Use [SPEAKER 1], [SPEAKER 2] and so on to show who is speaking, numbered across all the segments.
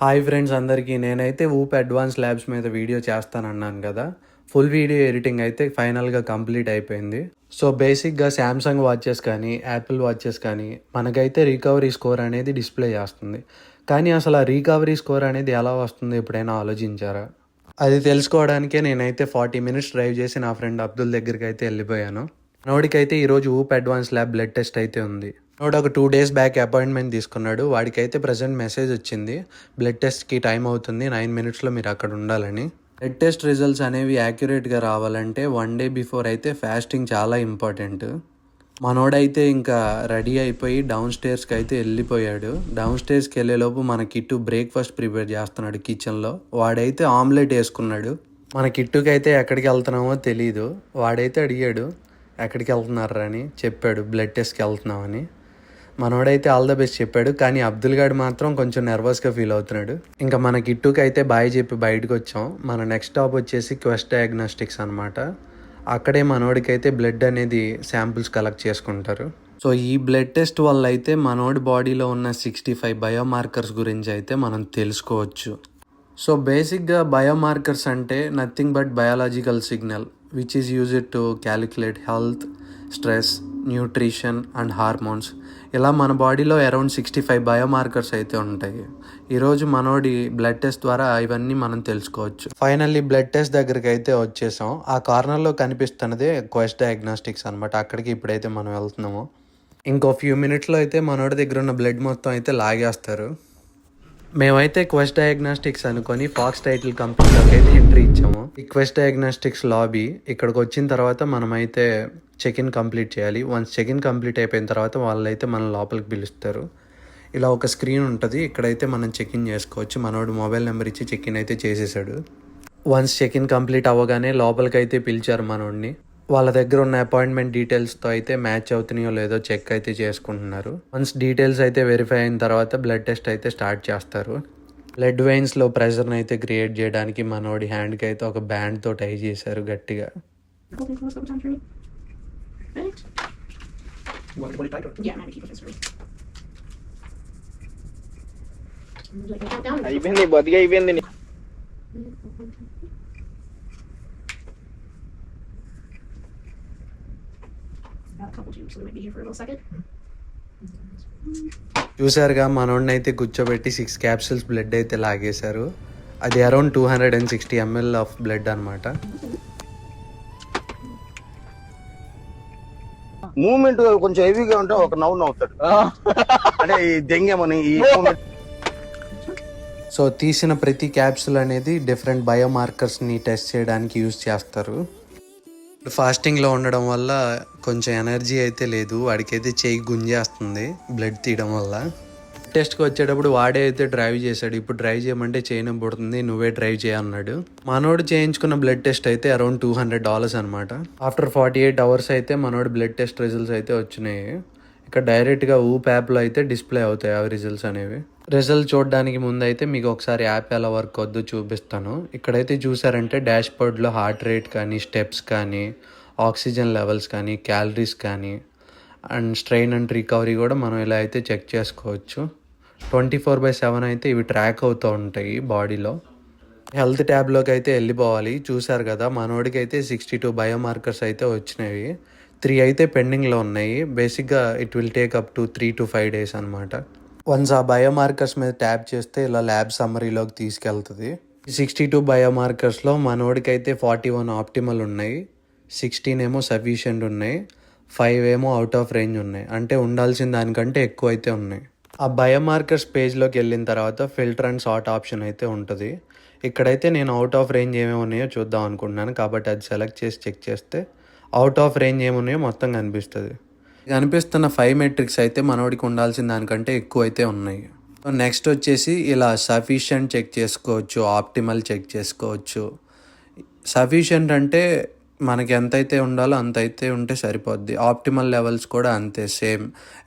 [SPEAKER 1] Hi friends అందరికీ. నేనైతే ఊప్ advance labs మీద వీడియో చేస్తానన్నాను కదా. ఫుల్ వీడియో ఎడిటింగ్ అయితే ఫైనల్గా కంప్లీట్ అయిపోయింది. సో బేసిక్గా శాంసంగ్ వాచెస్ కానీ యాపిల్ వాచెస్ కానీ మనకైతే రికవరీ స్కోర్ అనేది డిస్ప్లే చేస్తుంది. కానీ అసలు ఆ రికవరీ స్కోర్ అనేది ఎలా వస్తుందో ఎప్పుడైనా ఆలోచించారా? అది తెలుసుకోవడానికే నేనైతే 40 మినిట్స్ డ్రైవ్ చేసి నా ఫ్రెండ్ అబ్దుల్ దగ్గరికి అయితే వెళ్ళిపోయాను. మనోడికైతే ఈరోజు ఊప్ అడ్వాన్స్ ల్యాబ్ బ్లడ్ టెస్ట్ అయితే ఉంది. మనోడు ఒక 2 days బ్యాక్ అపాయింట్మెంట్ తీసుకున్నాడు. వాడికైతే ప్రజెంట్ మెసేజ్ వచ్చింది, బ్లడ్ టెస్ట్కి టైం అవుతుంది, 9 minutesలో మీరు అక్కడ ఉండాలని. బ్లడ్ టెస్ట్ రిజల్ట్స్ అనేవి యాక్యురేట్గా రావాలంటే 1 day బిఫోర్ అయితే ఫాస్టింగ్ చాలా ఇంపార్టెంట్. మనోడైతే ఇంకా రెడీ అయిపోయి డౌన్ స్టేర్స్కి అయితే వెళ్ళిపోయాడు. డౌన్ స్టేర్స్కి వెళ్ళేలోపు మన కిట్టు బ్రేక్ఫాస్ట్ ప్రిపేర్ చేస్తున్నాడు కిచెన్లో. వాడైతే ఆమ్లెట్ వేసుకున్నాడు. మన కిట్టుకి అయితే ఎక్కడికి వెళ్తున్నామో తెలీదు. వాడైతే అడిగాడు ఎక్కడికి వెళ్తున్నారా అని. చెప్పాడు బ్లడ్ టెస్ట్కి వెళ్తున్నామని. మనోడైతే ఆల్ ద బెస్ట్ చెప్పాడు. కానీ అబ్దుల్ గాడు మాత్రం కొంచెం నర్వస్గా ఫీల్ అవుతున్నాడు. ఇంకా మన కిట్టుకి అయితే బాయ్ చెప్పి బయటకు వచ్చాం. మన నెక్స్ట్ స్టాప్ వచ్చేసి క్వెస్ట్ డయాగ్నోస్టిక్స్ అనమాట. అక్కడే మనోడికైతే బ్లడ్ అనేది శాంపుల్స్ కలెక్ట్ చేసుకుంటారు. సో ఈ బ్లడ్ టెస్ట్ వల్ల అయితే మనోడి బాడీలో ఉన్న 65 బయోమార్కర్స్ గురించి అయితే మనం తెలుసుకోవచ్చు. సో బేసిక్గా బయోమార్కర్స్ అంటే nothing but biological signal which is used to calculate health, stress, nutrition and hormones. ఇలా మన బాడీలో అరౌండ్ 65 బయోమార్కర్స్ అయితే ఉంటాయి. ఈరోజు మనోడి బ్లడ్ టెస్ట్ ద్వారా ఇవన్నీ మనం తెలుసుకోవచ్చు. ఫైనల్లీ బ్లడ్ టెస్ట్ దగ్గరికి అయితే వచ్చేసాం. ఆ కార్నర్లో కనిపిస్తున్నదే క్వెస్ట్ డయాగ్నోస్టిక్స్ అనమాట. అక్కడికి ఇప్పుడైతే మనం వెళ్తున్నాము. ఇంకో ఫ్యూ మినిట్స్లో అయితే మనోడి దగ్గర ఉన్న బ్లడ్ మొత్తం అయితే లాగేస్తారు. మేమైతే క్వెస్ట్ డయాగ్నోస్టిక్స్ అనుకొని ఫాక్స్ టైటిల్ కంపెనీలోకి అయితే ఎంట్రీ ఇచ్చాము. ఈ క్వెస్ట్ డయాగ్నోస్టిక్స్ లాబీ. ఇక్కడికి వచ్చిన తర్వాత మనమైతే చెక్ ఇన్ కంప్లీట్ చేయాలి. వన్స్ చెక్ ఇన్ కంప్లీట్ అయిపోయిన తర్వాత వాళ్ళైతే మన లోపలికి పిలుస్తారు. ఇలా ఒక స్క్రీన్ ఉంటుంది. ఇక్కడైతే మనం చెక్ ఇన్ చేసుకోవచ్చు. మనోడు మొబైల్ నెంబర్ ఇచ్చి చెక్ ఇన్ అయితే చేసేసాడు. వన్స్ చెక్ ఇన్ కంప్లీట్ అవ్వగానే లోపలికి అయితే పిలిచారు మనోడిని. వాళ్ళ దగ్గర ఉన్న అపాయింట్మెంట్ డీటెయిల్స్తో అయితే మ్యాచ్ అవుతున్నాయో లేదో చెక్ అయితే చేసుకుంటున్నారు. వన్స్ డీటెయిల్స్ అయితే వెరిఫై అయిన తర్వాత బ్లడ్ టెస్ట్ అయితే స్టార్ట్ చేస్తారు. బ్లడ్ వెయిన్స్లో ప్రెషర్ని అయితే క్రియేట్ చేయడానికి మనోడి హ్యాండ్కి అయితే ఒక బ్యాండ్తో టై చేశారు గట్టిగా.
[SPEAKER 2] అయిపోయింది, బతికి అయిపోయింది.
[SPEAKER 1] చూసారుగా మనోడిని అయితే కూర్చోబెట్టి 6 capsules బ్లడ్ అయితే లాగేశారు. అది అరౌండ్ 260 ml ఆఫ్ బ్లడ్ అనమాట.
[SPEAKER 2] మూమెంట్ కొంచెం హెవీగా ఉంటే ఒక నవ్వుతాడు అంటే ఈ దెంగేమని ఈ
[SPEAKER 1] సో తీసిన ప్రతి క్యాప్సూల్ అనేది డిఫరెంట్ బయోమార్కర్స్ని టెస్ట్ చేయడానికి యూజ్ చేస్తారు. ఫాస్టింగ్లో ఉండడం వల్ల కొంచెం ఎనర్జీ అయితే లేదు. వాడికైతే చేయి గుంజేస్తుంది బ్లడ్ తీయడం వల్ల. టెస్ట్కి వచ్చేటప్పుడు వాడే అయితే డ్రైవ్ చేశాడు. ఇప్పుడు డ్రైవ్ చేయమంటే చేయడం పుడుతుంది, నువ్వే డ్రైవ్ చేయన్నాడు. మనోడు చేయించుకున్న బ్లడ్ టెస్ట్ అయితే అరౌండ్ $200 అనమాట. ఆఫ్టర్ 48 hours అయితే మనోడు బ్లడ్ టెస్ట్ రిజల్ట్స్ అయితే వచ్చినాయి. ఇక్కడ డైరెక్ట్గా ఊప్ యాప్లో అయితే డిస్ప్లే అవుతాయి అవి రిజల్ట్స్ అనేవి. రిజల్ట్ చూడడానికి ముందు అయితే మీకు ఒకసారి యాప్ ఎలా వర్క్ అవుద్దో చూపిస్తాను. ఇక్కడైతే చూసారంటే డాష్ బోర్డ్లో హార్ట్ రేట్ కానీ, స్టెప్స్ కానీ, ఆక్సిజన్ లెవెల్స్ కానీ, క్యాలరీస్ కానీ అండ్ స్ట్రెయిన్ అండ్ రికవరీ కూడా మనం ఇలా అయితే చెక్ చేసుకోవచ్చు. 24/7 అయితే ఇవి ట్రాక్ అవుతూ ఉంటాయి బాడీలో. హెల్త్ ట్యాబ్లోకి అయితే వెళ్ళిపోవాలి. చూసారు కదా మనోడికి అయితే 62 బయోమార్కర్స్ అయితే వచ్చినాయి. 3 అయితే పెండింగ్లో ఉన్నాయి. బేసిక్గా it will take up to 3 to 5 days అనమాట. వన్స్ ఆ బయోమార్కర్స్ మీద ట్యాప్ చేస్తే ఇలా ల్యాబ్ సమ్మరీలోకి తీసుకెళ్తుంది. 62 బయోమార్కర్స్లో మనోడికి అయితే 41 ఆప్టిమల్ ఉన్నాయి, 16 ఏమో సఫిషియెంట్ ఉన్నాయి, 5 ఏమో అవుట్ ఆఫ్ రేంజ్ ఉన్నాయి. అంటే ఉండాల్సిన దానికంటే ఎక్కువ అయితే ఉన్నాయి. ఆ బయోమార్కర్స్ పేజ్లోకి వెళ్ళిన తర్వాత ఫిల్టర్ అండ్ సార్ట్ ఆప్షన్ అయితే ఉంటుంది. ఇక్కడైతే నేను అవుట్ ఆఫ్ రేంజ్ ఏమేమి ఉన్నాయో చూద్దాం అనుకుంటున్నాను. కాబట్టి అది సెలెక్ట్ చేసి చెక్ చేస్తే అవుట్ ఆఫ్ రేంజ్ ఏమున్నాయో మొత్తం కనిపిస్తుంది. కనిపిస్తున్న 5 మెట్రిక్స్ అయితే మనోడికి ఉండాల్సిన దానికంటే ఎక్కువ అయితే ఉన్నాయి. నెక్స్ట్ వచ్చేసి ఇలా సఫిషియంట్ చెక్ చేసుకోవచ్చు, ఆప్టిమల్ చెక్ చేసుకోవచ్చు. సఫిషియంట్ అంటే మనకి ఎంతైతే ఉండాలో అంత అయితే ఉంటే సరిపోద్ది. ఆప్టిమల్ లెవెల్స్ కూడా అంతే, సేమ్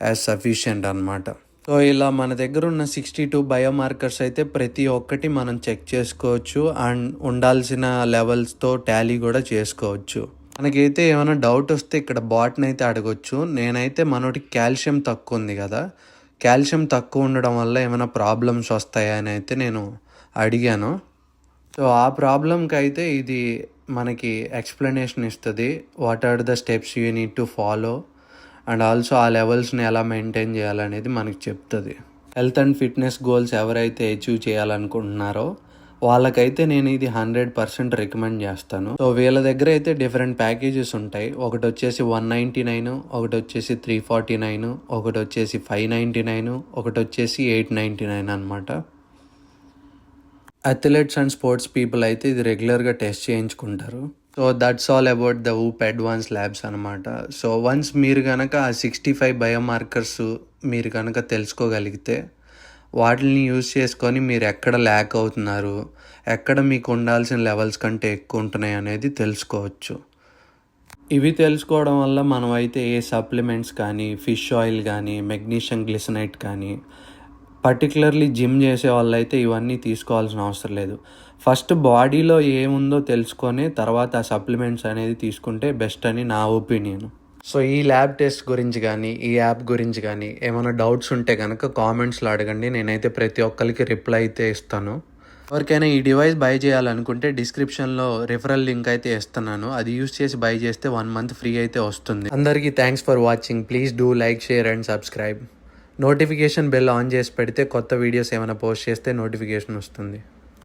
[SPEAKER 1] యాజ్ సఫిషియంట్ అనమాట. సో ఇలా మన దగ్గర ఉన్న 62 బయోమార్కర్స్ అయితే ప్రతి ఒక్కటి మనం చెక్ చేసుకోవచ్చు అండ్ ఉండాల్సిన లెవెల్స్తో టాలీ కూడా చేసుకోవచ్చు. మనకైతే ఏమైనా డౌట్ వస్తే ఇక్కడ బాట్ని అయితే అడగొచ్చు. నేనైతే మనోడికి కాల్షియం తక్కువ ఉంది కదా, కాల్షియం తక్కువ ఉండడం వల్ల ఏమైనా ప్రాబ్లమ్స్ వస్తాయా అని అయితే నేను అడిగాను. సో ఆ ప్రాబ్లంకి అయితే ఇది మనకి ఎక్స్ప్లెనేషన్ ఇస్తుంది. What are the steps you need to follow and also ఆ లెవెల్స్ని ఎలా మెయింటైన్ చేయాలనేది మనకి చెప్తుంది. హెల్త్ అండ్ ఫిట్నెస్ గోల్స్ ఎవరైతే అచీవ్ చేయాలనుకుంటున్నారో వాళ్ళకైతే నేను ఇది 100% రికమెండ్ చేస్తాను. సో వీళ్ళ దగ్గర అయితే డిఫరెంట్ ప్యాకేజెస్ ఉంటాయి. ఒకటి వచ్చేసి 199, ఒకటి వచ్చేసి 349, ఒకటి వచ్చేసి 599, ఒకటి వచ్చేసి 899 అనమాట. అథ్లెట్స్ అండ్ స్పోర్ట్స్ పీపుల్ అయితే ఇది రెగ్యులర్గా టెస్ట్ చేయించుకుంటారు. So that's all about the ఊప్ అడ్వాన్స్ ల్యాబ్స్ అనమాట. సో వన్స్ మీరు కనుక ఆ 65 బయోమార్కర్స్ మీరు కనుక తెలుసుకోగలిగితే వాటిని యూజ్ చేసుకొని మీరు ఎక్కడ ల్యాక్ అవుతున్నారు, ఎక్కడ మీకు ఉండాల్సిన లెవెల్స్ కంటే ఎక్కువ ఉంటున్నాయి అనేది తెలుసుకోవచ్చు. ఇవి తెలుసుకోవడం వల్ల మనం అయితే ఏ సప్లిమెంట్స్ కానీ, ఫిష్ ఆయిల్ కానీ, మెగ్నీషియం గ్లిసరైట్ కానీ, పర్టికులర్లీ జిమ్ చేసే వాళ్ళైతే ఇవన్నీ తీసుకోవాల్సిన అవసరం లేదు. ఫస్ట్ బాడీలో ఏముందో తెలుసుకొని తర్వాత ఆ సప్లిమెంట్స్ అనేది తీసుకుంటే బెస్ట్ అని నా ఒపీనియన్. సో ఈ ల్యాబ్ టెస్ట్ గురించి కానీ, ఈ యాప్ గురించి కానీ ఏమైనా డౌట్స్ ఉంటే కనుక కామెంట్స్లో అడగండి. నేనైతే ప్రతి ఒక్కరికి రిప్లై అయితే ఇస్తాను. ఎవరికైనా ఈ డివైస్ బై చేయాలనుకుంటే డిస్క్రిప్షన్లో రిఫరల్ లింక్ అయితే ఇస్తున్నాను. అది యూస్ చేసి బై చేస్తే 1 month ఫ్రీ అయితే వస్తుంది. అందరికీ thanks for watching. Please do like, share and subscribe. Notification bell on చేసి పెడితే కొత్త వీడియోస్ ఏమైనా పోస్ట్ చేస్తే నోటిఫికేషన్ వస్తుంది.